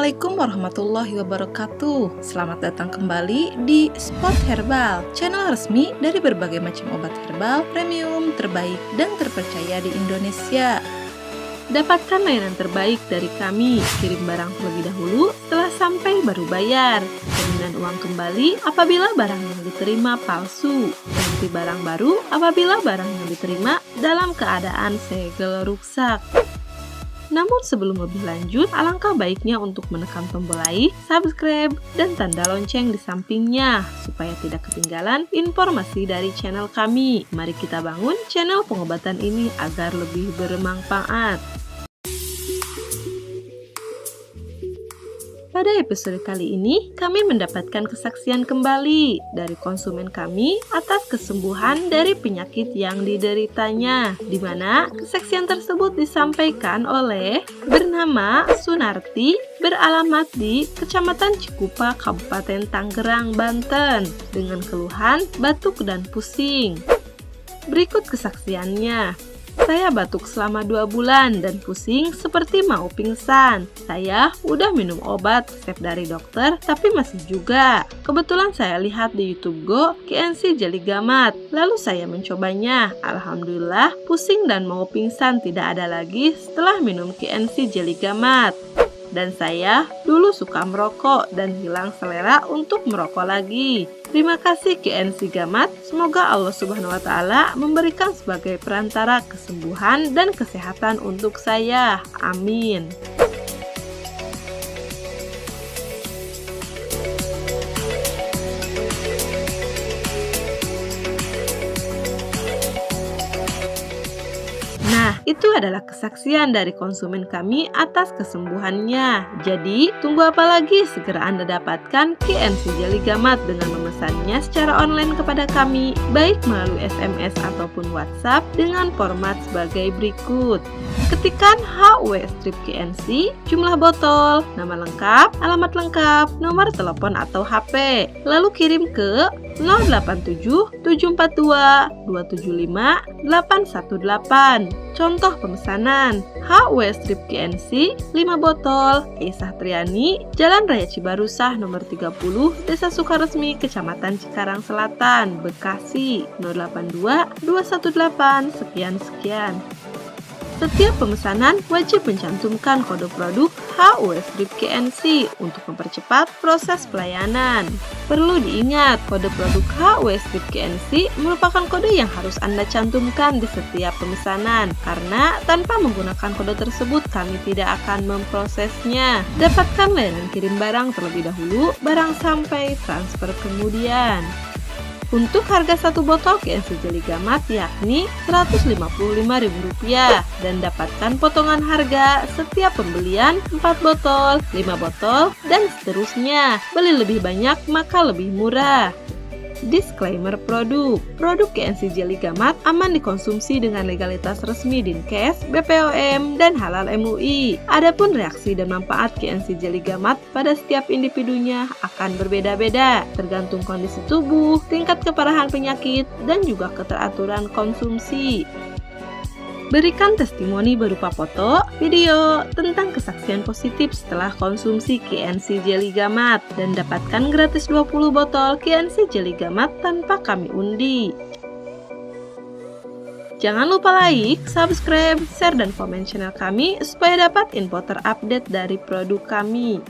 Assalamualaikum warahmatullahi wabarakatuh. Selamat datang kembali di Spot Herbal, channel resmi dari berbagai macam obat herbal premium terbaik dan terpercaya di Indonesia. Dapatkan layanan terbaik dari kami, kirim barang terlebih dahulu, setelah sampai baru bayar. Jaminan uang kembali apabila barang yang diterima palsu. Ganti barang baru apabila barang yang diterima dalam keadaan segel rusak. Namun sebelum lebih lanjut, alangkah baiknya untuk menekan tombol like, subscribe, dan tanda lonceng di sampingnya, supaya tidak ketinggalan informasi dari channel kami. Mari kita bangun channel pengobatan ini agar lebih bermanfaat. Pada episode kali ini, kami mendapatkan kesaksian kembali dari konsumen kami atas kesembuhan dari penyakit yang dideritanya, di mana kesaksian tersebut disampaikan oleh bernama Sunarti, beralamat di Kecamatan Cikupa, Kabupaten Tangerang, Banten, dengan keluhan batuk dan pusing. Berikut kesaksiannya. Saya batuk selama 2 bulan dan pusing seperti mau pingsan. Saya udah minum obat resep dari dokter, tapi masih juga. Kebetulan saya lihat di YouTube Go KNC Jelly Gamat. Lalu saya mencobanya. Alhamdulillah, pusing dan mau pingsan tidak ada lagi setelah minum KNC Jelly Gamat. Dan saya dulu suka merokok dan hilang selera untuk merokok lagi. Terima kasih KNC Gamat. Semoga Allah Subhanahu wa Ta'ala memberikan sebagai perantara kesembuhan dan kesehatan untuk saya. Amin. Nah, itu adalah kesaksian dari konsumen kami atas kesembuhannya. Jadi, tunggu apa lagi? Segera Anda dapatkan KNC Jelly Gamat dengan memesannya secara online kepada kami, baik melalui SMS ataupun WhatsApp dengan format sebagai berikut. Ketikkan HW strip KNC, jumlah botol, nama lengkap, alamat lengkap, nomor telepon atau HP. Lalu kirim ke 087 742 275 818. Contoh pemesanan: HW strip KNC 5 botol, Aisyah Triani, Jalan Raya Cibarusah nomor 30, Desa Sukaresmi, Kecamatan Cikarang Selatan, Bekasi 082 218 sekian. Setiap pemesanan wajib mencantumkan kode produk HW strip KNC untuk mempercepat proses pelayanan. Perlu diingat, kode produk HW strip KNC merupakan kode yang harus Anda cantumkan di setiap pemesanan, karena tanpa menggunakan kode tersebut kami tidak akan memprosesnya. Dapatkan layanan kirim barang terlebih dahulu, barang sampai transfer kemudian. Untuk harga 1 botol KNC Jelly Gamat yakni Rp155.000 dan dapatkan potongan harga setiap pembelian 4 botol, 5 botol, dan seterusnya. Beli lebih banyak maka lebih murah. Disclaimer produk KNC Jelly Gamat aman dikonsumsi dengan legalitas resmi Dinkes, BPOM, dan halal MUI. Adapun reaksi dan manfaat KNC Jelly Gamat pada setiap individunya akan berbeda-beda, tergantung kondisi tubuh, tingkat keparahan penyakit, dan juga keteraturan konsumsi. Berikan testimoni berupa foto, video tentang kesaksian positif setelah konsumsi KNC Jelly Gamat dan dapatkan gratis 20 botol KNC Jelly Gamat tanpa kami undi. Jangan lupa like, subscribe, share, dan komen channel kami supaya dapat info terupdate dari produk kami.